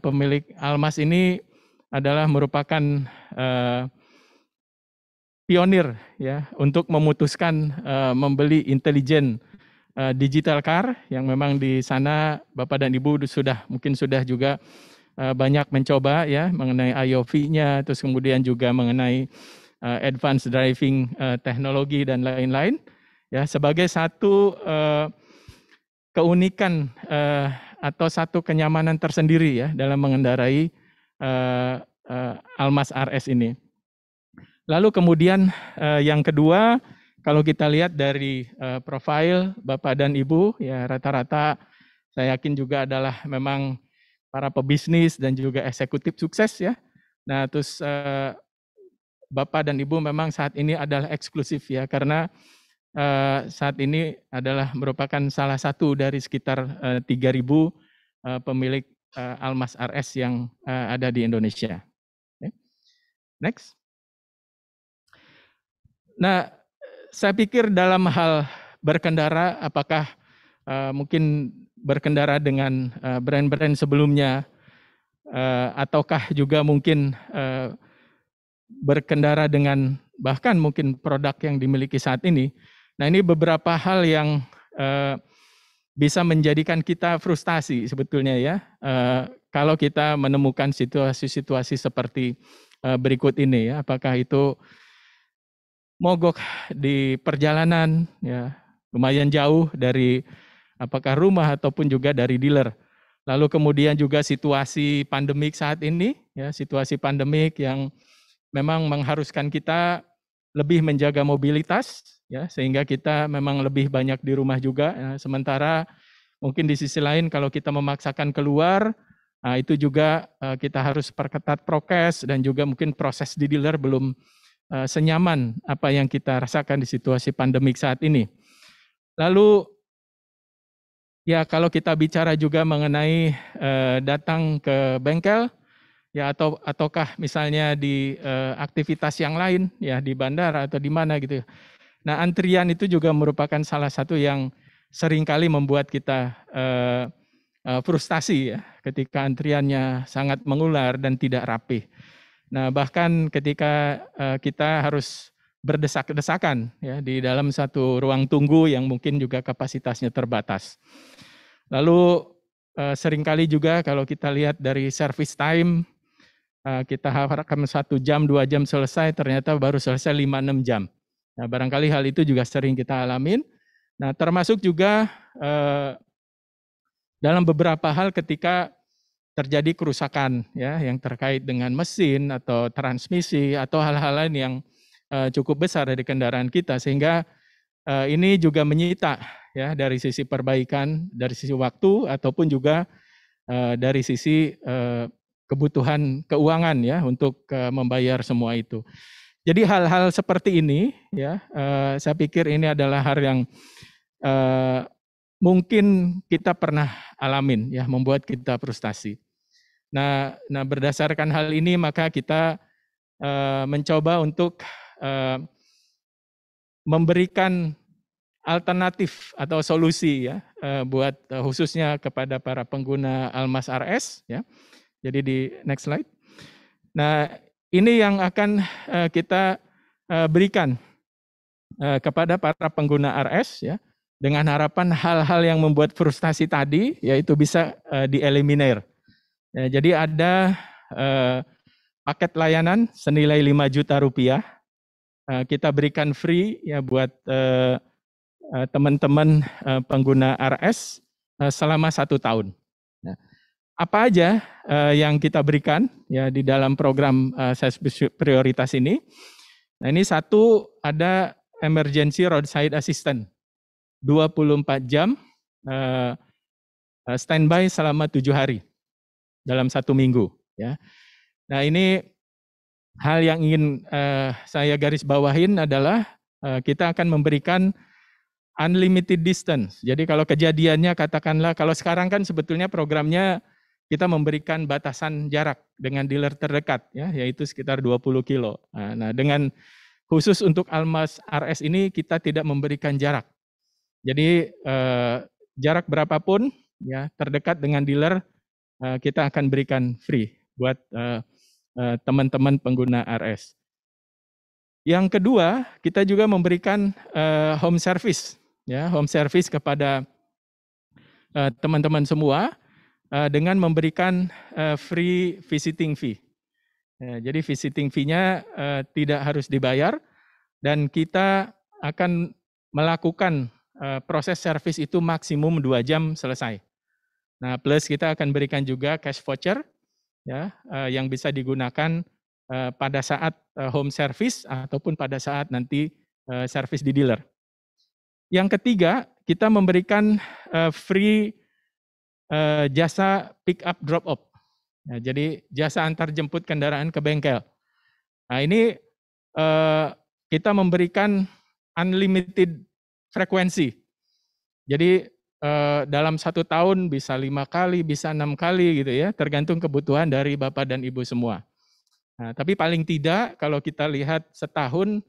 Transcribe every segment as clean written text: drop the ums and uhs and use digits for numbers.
pemilik Almas ini adalah merupakan pionir ya untuk memutuskan membeli intelligent digital car yang memang di sana Bapak dan Ibu mungkin sudah juga banyak mencoba ya mengenai IOV-nya, terus kemudian juga mengenai advanced driving teknologi dan lain-lain ya sebagai satu keunikan atau satu kenyamanan tersendiri ya dalam mengendarai Almas RS ini. Lalu kemudian yang kedua, kalau kita lihat dari profil Bapak dan Ibu ya rata-rata saya yakin juga adalah memang para pebisnis dan juga eksekutif sukses ya. Nah, terus Bapak dan Ibu memang saat ini adalah eksklusif ya karena saat ini adalah merupakan salah satu dari sekitar 3.000 pemilik Almas RS yang ada di Indonesia. Okay. Next. Nah, saya pikir dalam hal berkendara, apakah mungkin berkendara dengan brand-brand sebelumnya, ataukah juga mungkin berkendara dengan bahkan mungkin produk yang dimiliki saat ini. Nah, ini beberapa hal yang bisa menjadikan kita frustasi sebetulnya ya, kalau kita menemukan situasi-situasi seperti berikut ini ya, apakah itu mogok di perjalanan ya lumayan jauh dari apakah rumah ataupun juga dari dealer. Lalu kemudian juga situasi pandemik saat ini ya, situasi pandemik yang memang mengharuskan kita lebih menjaga mobilitas ya sehingga kita memang lebih banyak di rumah juga ya. Sementara mungkin di sisi lain kalau kita memaksakan keluar itu juga kita harus perketat prokes dan juga mungkin proses di dealer belum senyaman apa yang kita rasakan di situasi pandemik saat ini. Lalu ya kalau kita bicara juga mengenai datang ke bengkel ya ataukah misalnya di aktivitas yang lain ya di bandara atau di mana gitu. Nah, antrian itu juga merupakan salah satu yang seringkali membuat kita frustasi ya ketika antriannya sangat mengular dan tidak rapih. Nah, bahkan ketika kita harus berdesak-desakan ya di dalam satu ruang tunggu yang mungkin juga kapasitasnya terbatas. Lalu seringkali juga kalau kita lihat dari service time, kita harapkan 1 jam, 2 jam selesai, ternyata baru selesai 5-6 jam. Nah, barangkali hal itu juga sering kita alamin. Nah, termasuk juga dalam beberapa hal ketika terjadi kerusakan ya yang terkait dengan mesin atau transmisi atau hal-hal lain yang cukup besar dari kendaraan kita sehingga ini juga menyita ya dari sisi perbaikan, dari sisi waktu ataupun juga dari sisi kebutuhan keuangan ya untuk membayar semua itu. Jadi hal-hal seperti ini ya saya pikir ini adalah hal yang mungkin kita pernah alamin ya membuat kita frustasi. Nah berdasarkan hal ini maka kita mencoba untuk memberikan alternatif atau solusi ya buat khususnya kepada para pengguna Almas RS ya. Jadi di next slide. Nah, ini yang akan kita berikan kepada para pengguna RS ya dengan harapan hal-hal yang membuat frustasi tadi yaitu bisa dieliminir. Ya, jadi ada paket layanan senilai 5 juta rupiah kita berikan free ya buat teman-teman pengguna RS selama 1 tahun. Nah, apa aja yang kita berikan ya di dalam program service prioritas ini? Nah, ini satu ada emergency roadside assistant 24 jam standby selama 7 hari dalam 1 minggu ya. Nah, ini hal yang ingin saya garis bawahin adalah kita akan memberikan unlimited distance. Jadi kalau kejadiannya katakanlah kalau sekarang kan sebetulnya programnya kita memberikan batasan jarak dengan dealer terdekat ya yaitu sekitar 20 kilo. Nah, dengan khusus untuk Almas RS ini kita tidak memberikan jarak. Jadi jarak berapapun ya terdekat dengan dealer kita akan berikan free buat teman-teman pengguna RS. Yang kedua, kita juga memberikan home service, ya, home service kepada teman-teman semua dengan memberikan free visiting fee. Jadi visiting fee-nya tidak harus dibayar dan kita akan melakukan proses service itu maksimum 2 jam selesai. Nah, plus kita akan berikan juga cash voucher, ya, yang bisa digunakan pada saat home service ataupun pada saat nanti service di dealer. Yang ketiga, kita memberikan free jasa pick up drop off. Nah, jadi jasa antar jemput kendaraan ke bengkel. Nah, ini kita memberikan unlimited frekuensi. Jadi dalam 1 tahun bisa 5 kali, bisa 6 kali gitu ya, tergantung kebutuhan dari Bapak dan Ibu semua. Nah, tapi paling tidak kalau kita lihat setahun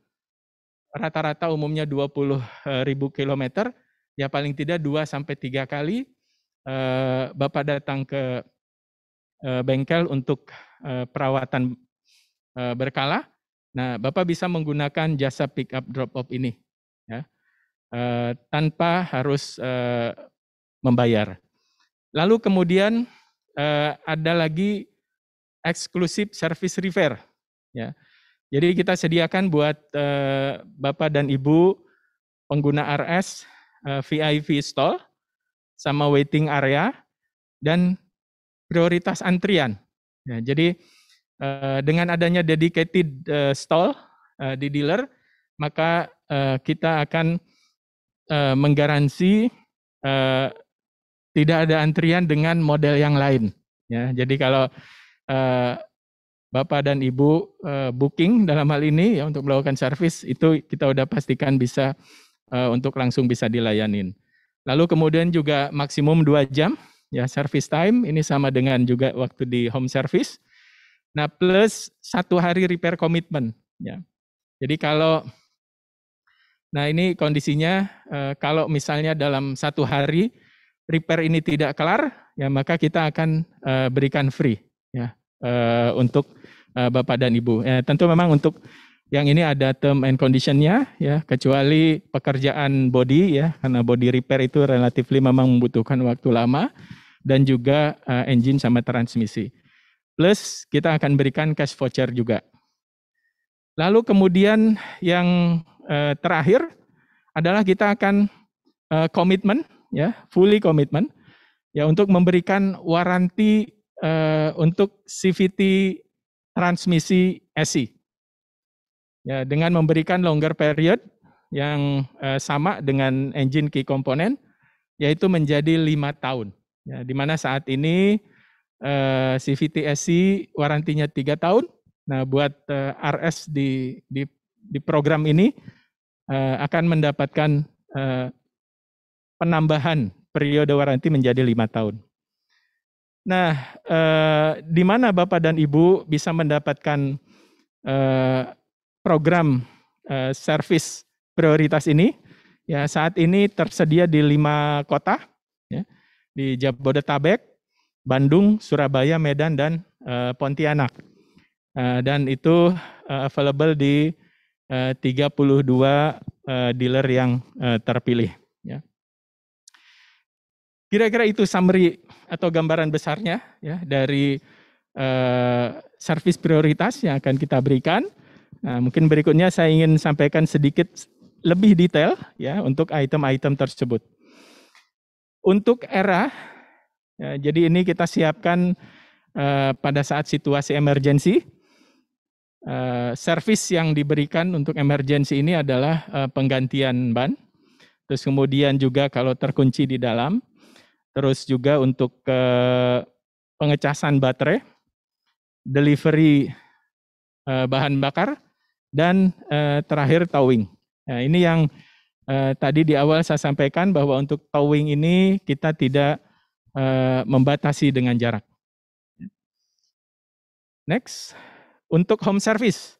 rata-rata umumnya 20.000 kilometer, ya paling tidak 2-3 kali Bapak datang ke bengkel untuk perawatan berkala. Nah, Bapak bisa menggunakan jasa pick up drop off ini, ya, tanpa harus membayar. Lalu kemudian ada lagi eksklusif service repair, ya. Jadi kita sediakan buat Bapak dan Ibu pengguna RS VIP stall sama waiting area dan prioritas antrian. Ya, jadi dengan adanya dedicated stall di dealer, maka kita akan menggaransi tidak ada antrian dengan model yang lain. Ya, jadi kalau Bapak dan Ibu booking dalam hal ini ya untuk melakukan servis, itu kita udah pastikan bisa untuk langsung bisa dilayanin. Lalu kemudian juga maksimum 2 jam ya service time, ini sama dengan juga waktu di home service. Nah, plus 1 hari repair commitment ya. Jadi kalau nah ini kondisinya kalau misalnya dalam 1 hari repair ini tidak kelar, ya maka kita akan berikan free ya untuk Bapak dan Ibu. Tentu memang untuk yang ini ada term and condition-nya ya, kecuali pekerjaan body ya, karena body repair itu relatifly memang membutuhkan waktu lama dan juga engine sama transmisi. Plus kita akan berikan cash voucher juga. Lalu kemudian yang terakhir adalah kita akan komitmen ya, fully komitmen ya untuk memberikan waranti untuk CVT transmisi SI. Ya, dengan memberikan longer period yang sama dengan engine key component, yaitu menjadi 5 tahun. Ya, di mana saat ini CVT SI warantinya 3 tahun. Nah, buat RS di program ini akan mendapatkan penambahan periode waranti menjadi 5 tahun. Nah, di mana Bapak dan Ibu bisa mendapatkan program servis prioritas ini? Ya, saat ini tersedia di 5 kota, ya, di Jabodetabek, Bandung, Surabaya, Medan, dan Pontianak. Dan itu available di 32 dealer yang terpilih. Ya. Kira-kira itu summary atau gambaran besarnya ya dari servis prioritas yang akan kita berikan. Nah, mungkin berikutnya saya ingin sampaikan sedikit lebih detail ya untuk item-item tersebut. Untuk era, ya, jadi ini kita siapkan pada saat situasi emergensi. Servis yang diberikan untuk emergensi ini adalah penggantian ban, terus kemudian juga kalau terkunci di dalam, terus juga untuk pengecasan baterai, delivery bahan bakar, dan terakhir towing. Nah, ini yang tadi di awal saya sampaikan bahwa untuk towing ini kita tidak membatasi dengan jarak. Next, untuk home service.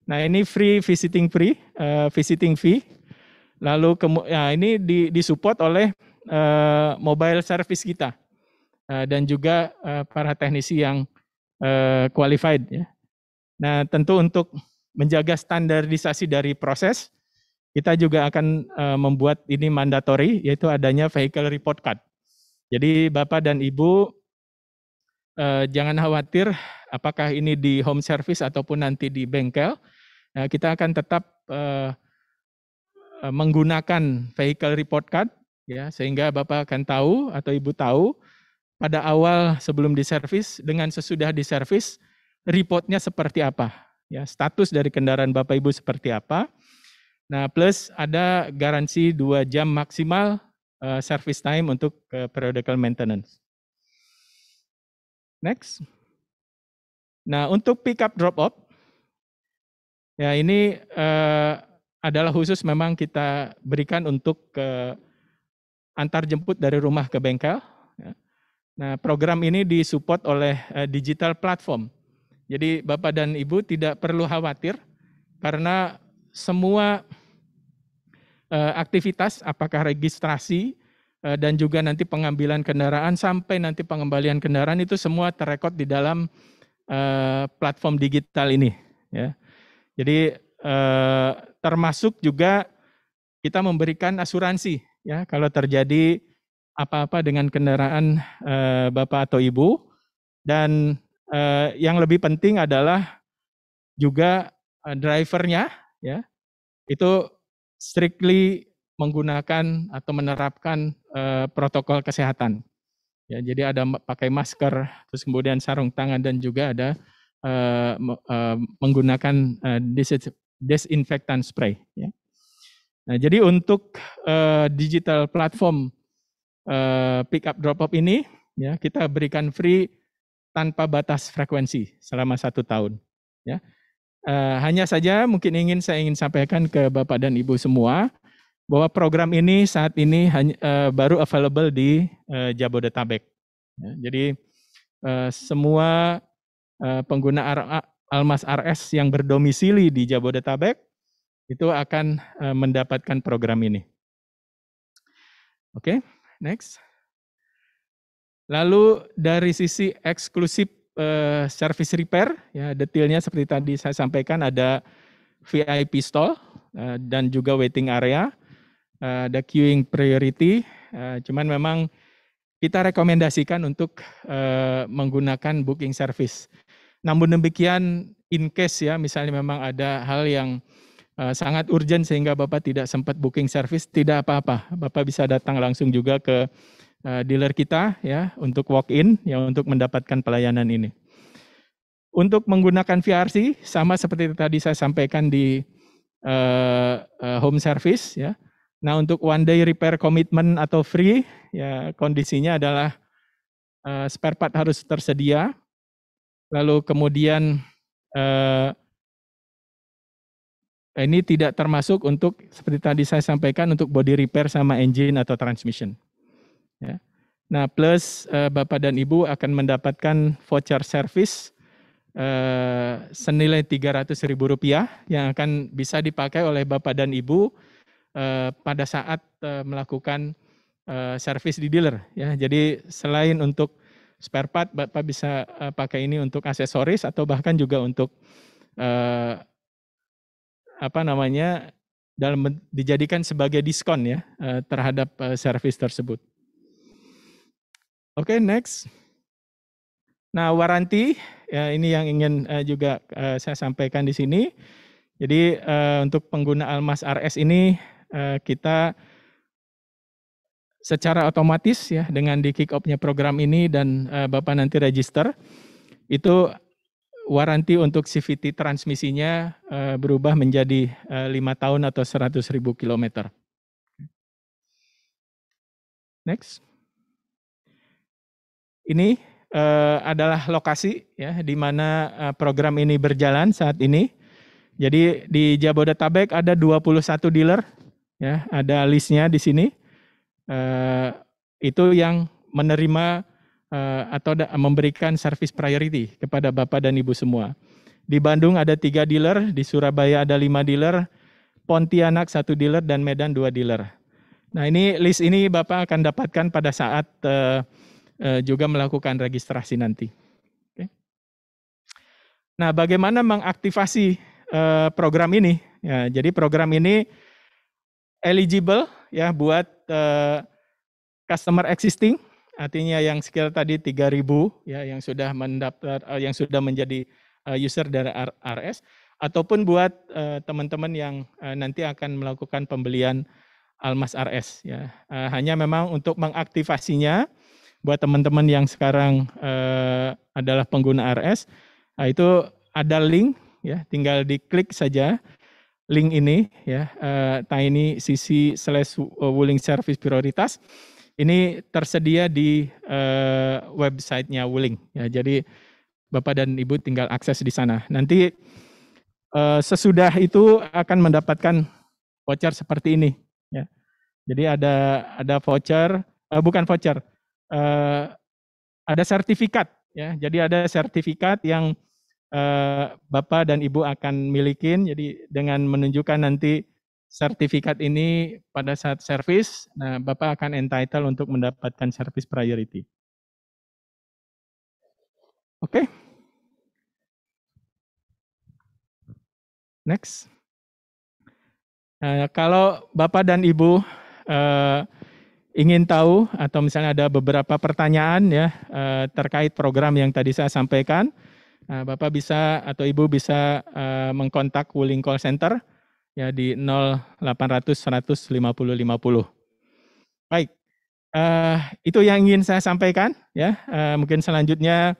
Nah, ini free visiting fee. Lalu ya, ini disupport oleh mobile service kita. dan juga para teknisi yang qualified. Ya. Nah, tentu untuk menjaga standarisasi dari proses, kita juga akan membuat ini mandatory, yaitu adanya vehicle report card. Jadi Bapak dan Ibu jangan khawatir apakah ini di home service ataupun nanti di bengkel, kita akan tetap menggunakan vehicle report card, ya, sehingga Bapak akan tahu atau Ibu tahu pada awal sebelum diservis dengan sesudah diservis reportnya seperti apa, ya, status dari kendaraan Bapak Ibu seperti apa. Nah, plus ada garansi 2 jam maksimal service time untuk periodical maintenance. Next. Nah, untuk pick up drop off, ya ini adalah khusus memang kita berikan untuk antar jemput dari rumah ke bengkel. Ya. Nah, program ini disupport oleh digital platform. Jadi Bapak dan Ibu tidak perlu khawatir karena semua aktivitas, apakah registrasi dan juga nanti pengambilan kendaraan sampai nanti pengembalian kendaraan itu semua terrekod di dalam platform digital ini. Ya. Jadi termasuk juga kita memberikan asuransi, ya, kalau terjadi apa-apa dengan kendaraan Bapak atau Ibu, dan yang lebih penting adalah juga drivernya, ya, itu strictly menggunakan atau menerapkan protokol kesehatan. Ya, jadi ada pakai masker, terus kemudian sarung tangan dan juga ada menggunakan disinfektan spray. Ya. Nah, jadi untuk digital platform pick up drop off ini, ya, kita berikan free tanpa batas frekuensi selama 1 tahun. Ya. Hanya saja mungkin saya ingin sampaikan ke Bapak dan Ibu semua bahwa program ini saat ini baru available di Jabodetabek. Ya, jadi semua pengguna Almas RS yang berdomisili di Jabodetabek itu akan mendapatkan program ini. Oke, next. Lalu dari sisi eksklusif service repair, ya, detailnya seperti tadi saya sampaikan, ada VIP stall dan juga waiting area, ada queuing priority. Cuman memang kita rekomendasikan untuk menggunakan booking service. Namun demikian, in case ya, misalnya memang ada hal yang sangat urgent sehingga Bapak tidak sempat booking service, tidak apa-apa. Bapak bisa datang langsung juga ke dealer kita, ya, untuk walk-in, ya, untuk mendapatkan pelayanan ini. Untuk menggunakan VRC sama seperti tadi saya sampaikan di home service, ya. Nah, untuk one day repair commitment atau free, ya, kondisinya adalah spare part harus tersedia. Lalu kemudian ini tidak termasuk untuk seperti tadi saya sampaikan untuk body repair sama engine atau transmission. Ya. Nah, plus Bapak dan Ibu akan mendapatkan voucher service senilai Rp300.000 yang akan bisa dipakai oleh Bapak dan Ibu pada saat melakukan servis di dealer. Ya. Jadi selain untuk spare part, Bapak bisa pakai ini untuk aksesoris atau bahkan juga untuk dijadikan sebagai diskon, ya, terhadap servis tersebut. Oke, next. Nah, waranti, ya, ini yang ingin juga saya sampaikan di sini. Jadi untuk pengguna Almas RS ini kita secara otomatis, ya, dengan di kick off-nya program ini dan Bapak nanti register, itu waranti untuk CVT transmisinya berubah menjadi 5 tahun atau 100.000 kilometer. Next. Ini adalah lokasi, ya, di mana program ini berjalan saat ini. Jadi di Jabodetabek ada 21 dealer, ya, ada listnya di sini. Itu yang menerima atau memberikan service priority kepada Bapak dan Ibu semua. Di Bandung ada 3 dealer, di Surabaya ada 5 dealer, Pontianak 1 dealer, dan Medan 2 dealer. Nah, ini list ini Bapak akan dapatkan pada saat juga melakukan registrasi nanti. Oke. Nah, bagaimana mengaktifasi program ini? Ya, jadi program ini eligible ya buat customer existing, artinya yang skill tadi 3.000 ya yang sudah mendaftar, yang sudah menjadi user dari RS, ataupun buat teman-teman yang nanti akan melakukan pembelian Almas RS ya. Hanya memang untuk mengaktifasinya buat teman-teman yang sekarang adalah pengguna RS, itu ada link ya, tinggal diklik saja link ini ya, tiny.cc/Wuling Service Prioritas. Ini tersedia di websitenya Wuling ya. Jadi Bapak dan Ibu tinggal akses di sana. Nanti sesudah itu akan mendapatkan voucher seperti ini ya. Jadi ada voucher, bukan voucher, ada sertifikat ya. Jadi ada sertifikat yang Bapak dan Ibu akan milikin. Jadi dengan menunjukkan nanti sertifikat ini pada saat servis, nah Bapak akan entitled untuk mendapatkan service priority. Oke. Next. Kalau Bapak dan Ibu ingin tahu atau misalnya ada beberapa pertanyaan ya terkait program yang tadi saya sampaikan, Bapak bisa atau Ibu bisa mengkontak Wuling Call Center ya di 0800 100 50 50. Baik, itu yang ingin saya sampaikan ya. Mungkin selanjutnya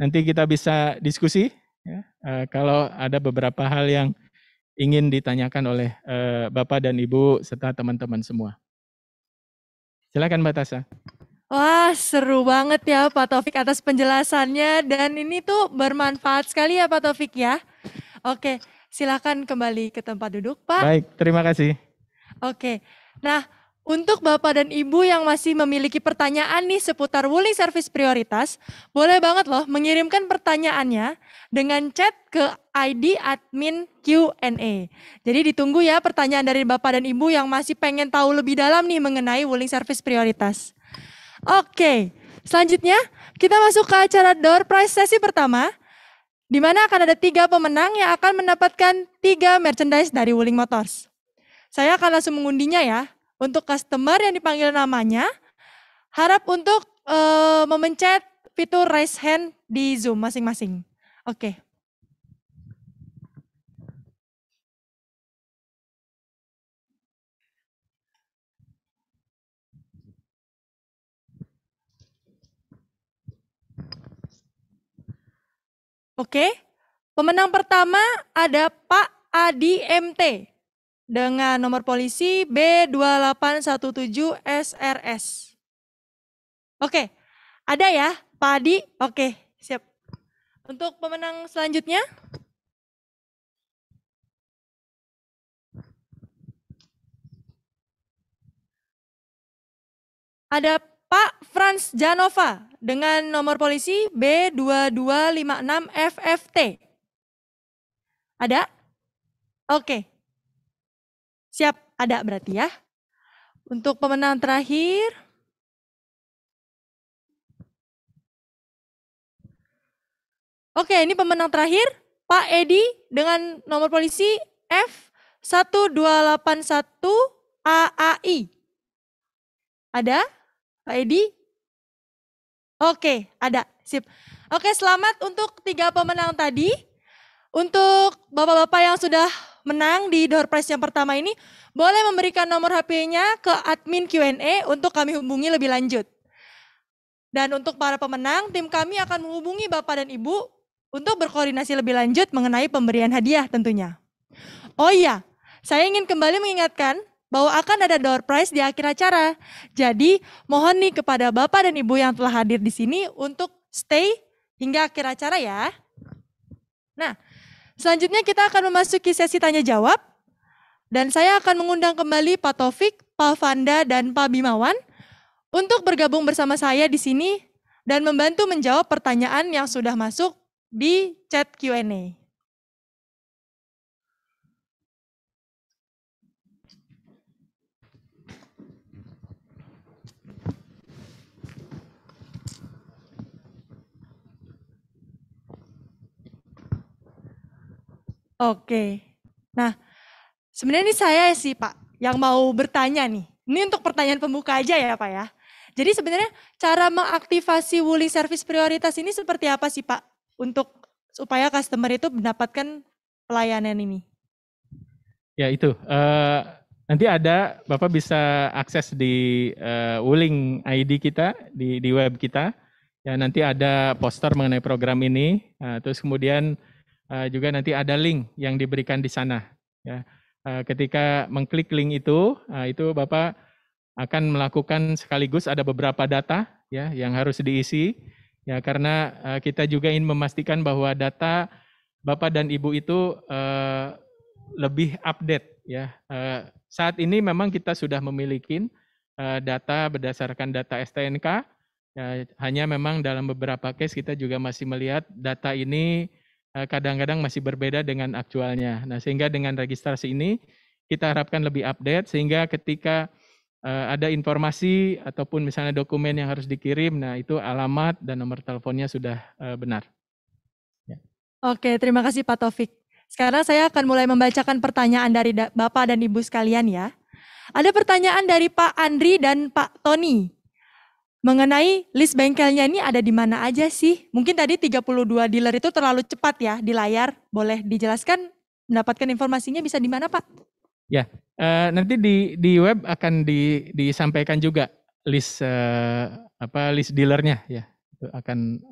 nanti kita bisa diskusi ya, kalau ada beberapa hal yang ingin ditanyakan oleh Bapak dan Ibu serta teman-teman semua. Silakan Mbak Tasha. Wah, seru banget ya Pak Taufik atas penjelasannya, dan ini tuh bermanfaat sekali ya Pak Taufik ya. Oke, silakan kembali ke tempat duduk Pak. Baik, terima kasih. Oke, nah untuk Bapak dan Ibu yang masih memiliki pertanyaan nih seputar Wuling Service Prioritas, boleh banget loh mengirimkan pertanyaannya dengan chat ke ID admin Q&A. Jadi ditunggu ya pertanyaan dari Bapak dan Ibu yang masih pengen tahu lebih dalam nih mengenai Wuling Service Prioritas. Oke, selanjutnya kita masuk ke acara door prize sesi pertama, di mana akan ada 3 pemenang yang akan mendapatkan 3 merchandise dari Wuling Motors. Saya akan langsung mengundinya ya. Untuk customer yang dipanggil namanya, harap untuk memencet fitur raise hand di Zoom masing-masing. Oke. Oke, pemenang pertama ada Pak Adi MT dengan nomor polisi B2817SRS. Oke, ada ya Pak Adi? Oke, siap. Untuk pemenang selanjutnya, ada Pak Franz Janova dengan nomor polisi B2256FFT. Ada? Oke. Siap, ada berarti ya. Untuk pemenang terakhir, oke, ini pemenang terakhir, Pak Edi dengan nomor polisi F1281AAI. Ada, Pak Edi? Oke, ada, sip. Oke, selamat untuk 3 pemenang tadi. Untuk bapak-bapak yang sudah menang di door prize yang pertama ini, boleh memberikan nomor HP-nya ke admin Q&A untuk kami hubungi lebih lanjut. Dan untuk para pemenang, tim kami akan menghubungi Bapak dan Ibu untuk berkoordinasi lebih lanjut mengenai pemberian hadiah tentunya. Oh iya, saya ingin kembali mengingatkan bahwa akan ada door prize di akhir acara. Jadi mohon nih kepada Bapak dan Ibu yang telah hadir di sini untuk stay hingga akhir acara ya. Nah, selanjutnya kita akan memasuki sesi tanya jawab. Dan saya akan mengundang kembali Pak Taufik, Pak Vanda, dan Pak Bimawan untuk bergabung bersama saya di sini dan membantu menjawab pertanyaan yang sudah masuk di chat Q&A. Oke. Nah, sebenarnya ini saya sih Pak yang mau bertanya nih. Ini untuk pertanyaan pembuka aja ya Pak ya. Jadi sebenarnya cara mengaktifasi Wuling Service Prioritas ini seperti apa sih Pak? Untuk supaya customer itu mendapatkan pelayanan ini. Ya itu, nanti ada Bapak bisa akses di Wuling ID kita, di web kita. Ya nanti ada poster mengenai program ini, terus kemudian juga nanti ada link yang diberikan di sana. Ya, ketika mengklik link itu Bapak akan melakukan sekaligus ada beberapa data ya yang harus diisi ya karena kita juga ingin memastikan bahwa data Bapak dan Ibu itu lebih update ya. Saat ini memang kita sudah memiliki data berdasarkan data STNK. Ya, hanya memang dalam beberapa case kita juga masih melihat data ini kadang-kadang masih berbeda dengan aktualnya. Nah, sehingga dengan registrasi ini kita harapkan lebih update sehingga ketika ada informasi ataupun misalnya dokumen yang harus dikirim, nah itu alamat dan nomor teleponnya sudah benar. Ya. Oke, terima kasih Pak Taufik. Sekarang saya akan mulai membacakan pertanyaan dari Bapak dan Ibu sekalian ya. Ada pertanyaan dari Pak Andri dan Pak Tony. Mengenai list bengkelnya ini ada di mana aja sih? Mungkin tadi 32 dealer itu terlalu cepat ya di layar. Boleh dijelaskan mendapatkan informasinya bisa di mana Pak? Ya, nanti di web akan disampaikan juga list list dealernya ya. Itu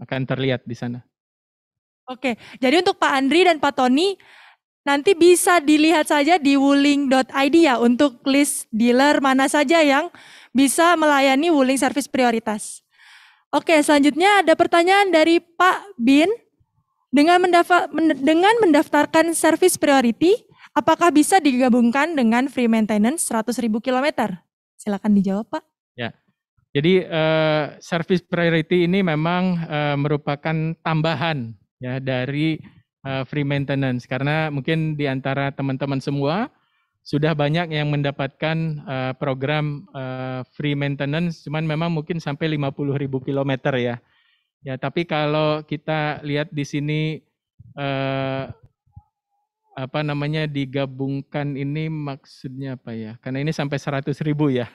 akan terlihat di sana. Oke, jadi untuk Pak Andri dan Pak Tony nanti bisa dilihat saja di wuling.id ya untuk list dealer mana saja yang bisa melayani Wuling Service Prioritas. Oke, selanjutnya ada pertanyaan dari Pak Bin. Dengan mendaftarkan service priority, apakah bisa digabungkan dengan free maintenance 100.000 km? Silakan dijawab, Pak. Ya, jadi service priority ini memang merupakan tambahan ya dari free maintenance karena mungkin di antara teman-teman semua sudah banyak yang mendapatkan program free maintenance, cuman memang mungkin sampai 50.000 kilometer ya. Ya, tapi kalau kita lihat di sini digabungkan ini maksudnya apa ya? Karena ini sampai 100.000 ya.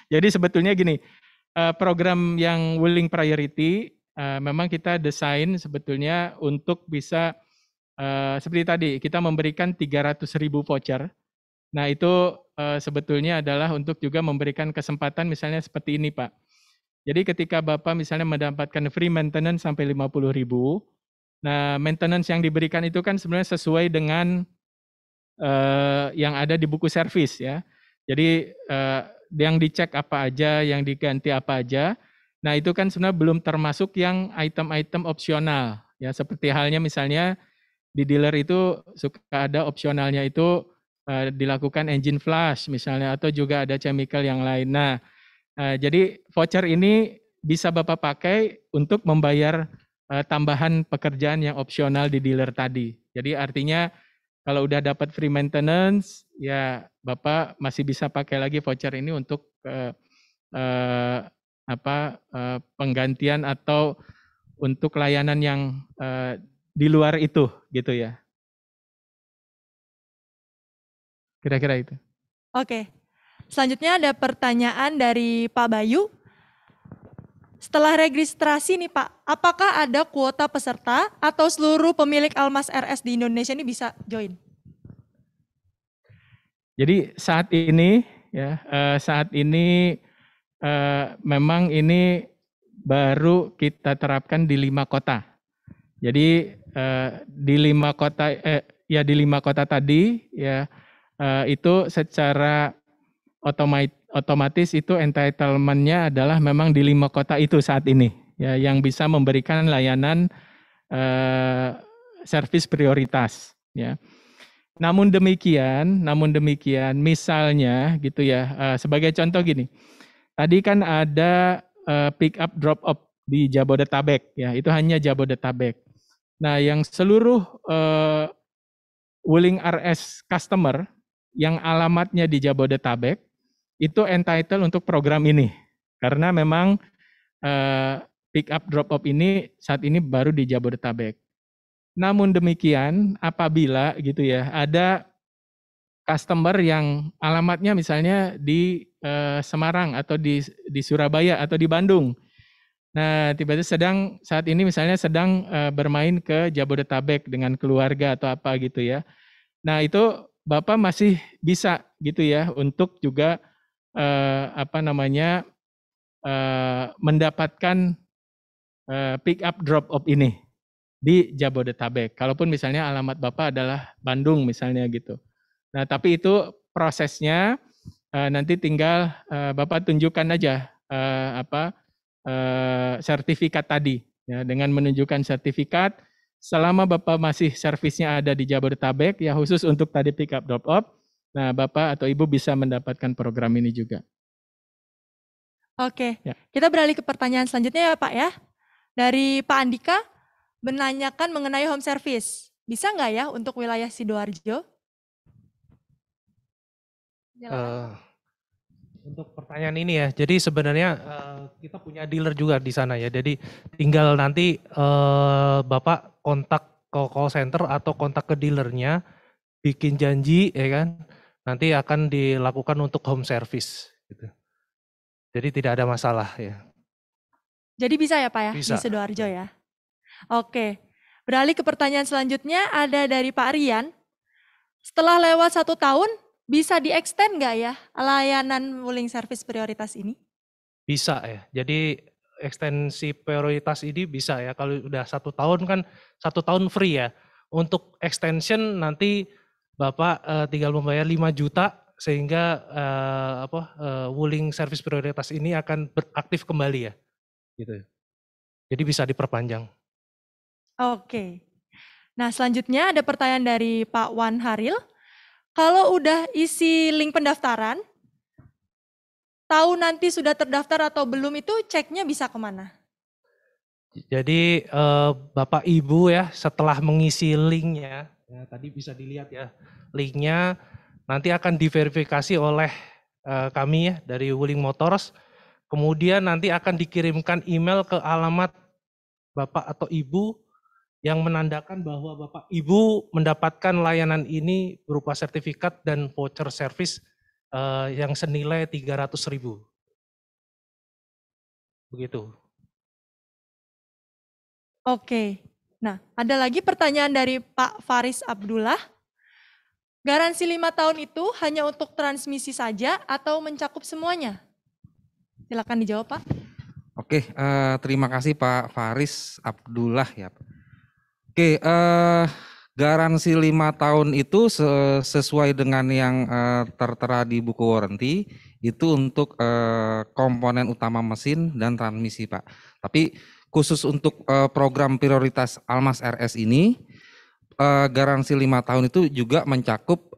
Jadi sebetulnya gini, program yang Wuling Priority memang kita desain sebetulnya untuk bisa seperti tadi kita memberikan 300.000 voucher. Nah itu sebetulnya adalah untuk juga memberikan kesempatan misalnya seperti ini Pak. Jadi ketika Bapak misalnya mendapatkan free maintenance sampai 50.000, nah maintenance yang diberikan itu kan sebenarnya sesuai dengan yang ada di buku servis ya. Jadi yang dicek apa aja, yang diganti apa aja. Nah itu kan sebenarnya belum termasuk yang item-item opsional ya. Seperti halnya misalnya di dealer itu suka ada opsionalnya itu dilakukan engine flush misalnya atau juga ada chemical yang lain. Nah jadi voucher ini bisa Bapak pakai untuk membayar tambahan pekerjaan yang opsional di dealer tadi. Jadi artinya kalau udah dapat free maintenance, ya Bapak masih bisa pakai lagi voucher ini untuk penggantian atau untuk layanan yang di luar itu, gitu ya. Kira-kira itu. Oke, selanjutnya ada pertanyaan dari Pak Bayu. Setelah registrasi nih Pak, apakah ada kuota peserta atau seluruh pemilik Almas RS di Indonesia ini bisa join? Jadi saat ini memang ini baru kita terapkan di 5 kota. Jadi di 5 kota tadi ya itu secara otomatis itu entitlement-nya adalah memang di 5 kota itu saat ini ya yang bisa memberikan layanan servis prioritas ya. Namun demikian misalnya gitu ya sebagai contoh gini. Tadi kan ada pick up drop off di Jabodetabek ya, itu hanya Jabodetabek. Nah, yang seluruh Wuling RS customer yang alamatnya di Jabodetabek itu entitled untuk program ini. Karena memang pick up drop off ini saat ini baru di Jabodetabek. Namun demikian, apabila gitu ya, ada customer yang alamatnya misalnya di Semarang atau di Surabaya atau di Bandung. Nah, tiba-tiba saat ini misalnya sedang bermain ke Jabodetabek dengan keluarga atau apa gitu ya. Nah, itu Bapak masih bisa gitu ya untuk juga mendapatkan pick up drop off ini di Jabodetabek. Kalaupun misalnya alamat Bapak adalah Bandung misalnya gitu. Nah, tapi itu prosesnya nanti tinggal Bapak tunjukkan aja sertifikat tadi ya, dengan menunjukkan sertifikat selama Bapak masih servisnya ada di Jabodetabek ya, khusus untuk tadi pick up drop off. Nah, Bapak atau Ibu bisa mendapatkan program ini juga. Oke, Ya. Kita beralih ke pertanyaan selanjutnya ya Pak ya. Dari Pak Andika menanyakan mengenai home service. Bisa nggak ya untuk wilayah Sidoarjo? Untuk pertanyaan ini ya, jadi sebenarnya kita punya dealer juga di sana ya. Jadi tinggal nanti Bapak kontak ke call center atau kontak ke dealernya, bikin janji ya kan, nanti akan dilakukan untuk home service. Gitu. Jadi tidak ada masalah ya. Jadi bisa ya Pak ya Bisa. di Sidoarjo ya? Oke, beralih ke pertanyaan selanjutnya ada dari Pak Rian. Setelah lewat 1 tahun, bisa di-extend nggak ya layanan Wuling Service Prioritas ini? Bisa ya, jadi ekstensi prioritas ini bisa ya, kalau udah 1 tahun kan 1 tahun free ya. Untuk extension nanti Bapak tinggal membayar 5 juta sehingga Wuling Service Prioritas ini akan beraktif kembali ya. Gitu. Jadi bisa diperpanjang. Oke. Nah, selanjutnya ada pertanyaan dari Pak Wan Haril. Kalau udah isi link pendaftaran, tahu nanti sudah terdaftar atau belum itu ceknya bisa kemana? Jadi Bapak Ibu ya setelah mengisi linknya, ya, tadi bisa dilihat ya linknya nanti akan diverifikasi oleh kami ya dari Wuling Motors. Kemudian nanti akan dikirimkan email ke alamat Bapak atau Ibu yang menandakan bahwa Bapak Ibu mendapatkan layanan ini berupa sertifikat dan voucher service yang senilai 300.000. Begitu. Oke. Nah, ada lagi pertanyaan dari Pak Faris Abdullah. Garansi 5 tahun itu hanya untuk transmisi saja atau mencakup semuanya? Silakan dijawab, Pak. Oke, terima kasih Pak Faris Abdullah ya. Oke, garansi 5 tahun itu sesuai dengan yang tertera di buku warranty itu untuk komponen utama mesin dan transmisi Pak. Tapi khusus untuk program prioritas Almas RS ini garansi 5 tahun itu juga mencakup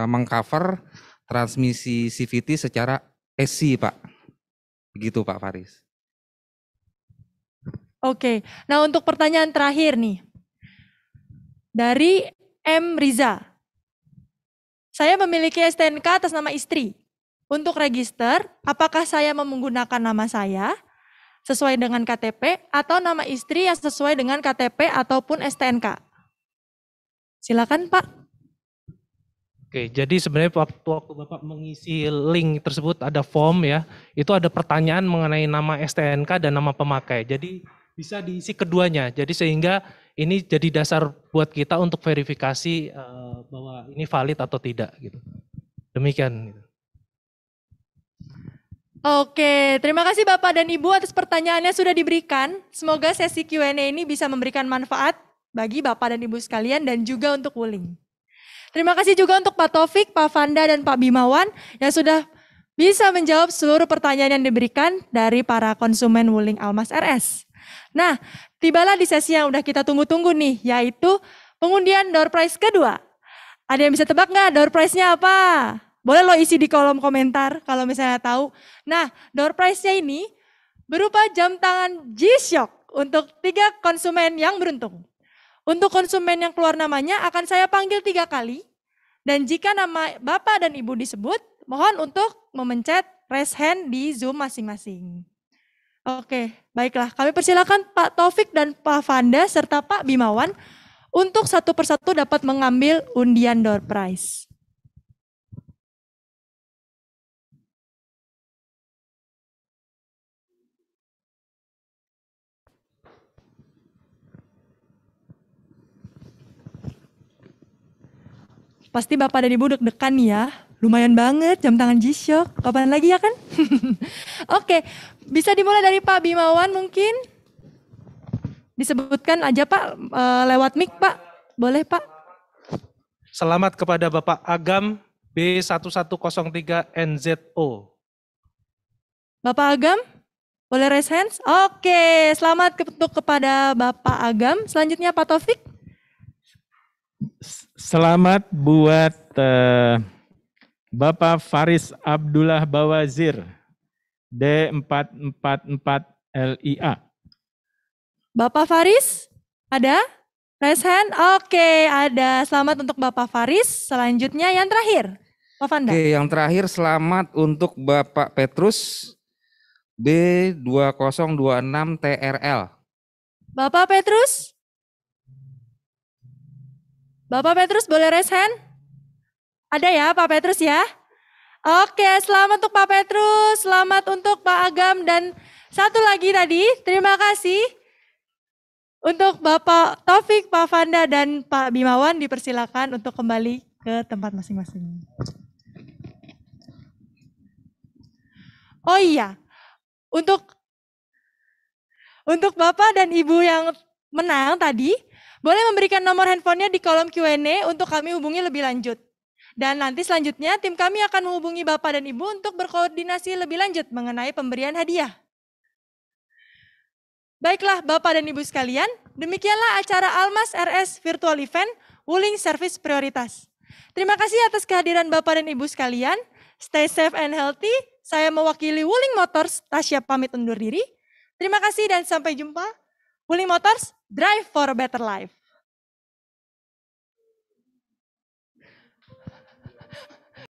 mengcover transmisi CVT secara SC Pak. Begitu Pak Faris. Oke, nah untuk pertanyaan terakhir nih. Dari M. Riza. Saya memiliki STNK atas nama istri. Untuk register, apakah saya menggunakan nama saya sesuai dengan KTP atau nama istri yang sesuai dengan KTP ataupun STNK? Silakan Pak. Oke, jadi sebenarnya waktu Bapak mengisi link tersebut ada form ya, itu ada pertanyaan mengenai nama STNK dan nama pemakai. Jadi bisa diisi keduanya. Jadi sehingga ini jadi dasar buat kita untuk verifikasi bahwa ini valid atau tidak gitu. Demikian. Oke, terima kasih Bapak dan Ibu atas pertanyaannya sudah diberikan. Semoga sesi Q&A ini bisa memberikan manfaat bagi Bapak dan Ibu sekalian dan juga untuk Wuling. Terima kasih juga untuk Pak Taufik, Pak Fanda, dan Pak Bimawan yang sudah bisa menjawab seluruh pertanyaan yang diberikan dari para konsumen Wuling Almas RS. Nah, tibalah di sesi yang udah kita tunggu-tunggu nih, yaitu pengundian door prize kedua. Ada yang bisa tebak nggak door prize-nya apa? Boleh lo isi di kolom komentar kalau misalnya tahu. Nah, door prize-nya ini berupa jam tangan G-Shock untuk 3 konsumen yang beruntung. Untuk konsumen yang keluar namanya akan saya panggil 3 kali. Dan jika nama Bapak dan Ibu disebut, mohon untuk memencet raise hand di Zoom masing-masing. Oke, baiklah. Kami persilakan Pak Taufik dan Pak Fanda serta Pak Bimawan untuk satu persatu dapat mengambil undian door prize. Pasti Bapak dan Ibu deg-degan ya. Lumayan banget jam tangan G-Shock. Kapan lagi ya kan? Oke, bisa dimulai dari Pak Bimawan mungkin? Disebutkan aja Pak lewat mic Pak. Boleh Pak? Selamat kepada Bapak Agam B1103 NZO. Bapak Agam, boleh raise hands? Oke, selamat untuk kepada Bapak Agam. Selanjutnya Pak Taufik. Selamat buat Bapak Faris Abdullah Bawazir, D444LIA. Bapak Faris, ada? Raise hand? Oke, ada. Selamat untuk Bapak Faris. Selanjutnya yang terakhir, Pak Fanda. Oke, yang terakhir selamat untuk Bapak Petrus B2026TRL. Bapak Petrus? Bapak Petrus boleh raise hand? Ada ya Pak Petrus ya? Oke, selamat untuk Pak Petrus, selamat untuk Pak Agam, dan satu lagi tadi, terima kasih untuk Bapak Taufik, Pak Fanda, dan Pak Bimawan dipersilakan untuk kembali ke tempat masing-masing. Oh iya, untuk Bapak dan Ibu yang menang tadi, boleh memberikan nomor handphonenya di kolom Q&A untuk kami hubungi lebih lanjut. Dan nanti selanjutnya tim kami akan menghubungi Bapak dan Ibu untuk berkoordinasi lebih lanjut mengenai pemberian hadiah. Baiklah Bapak dan Ibu sekalian, demikianlah acara Almas RS Virtual Event Wuling Service Prioritas. Terima kasih atas kehadiran Bapak dan Ibu sekalian. Stay safe and healthy. Saya mewakili Wuling Motors, Tasya pamit undur diri. Terima kasih dan sampai jumpa. Wuling Motors, drive for a better life.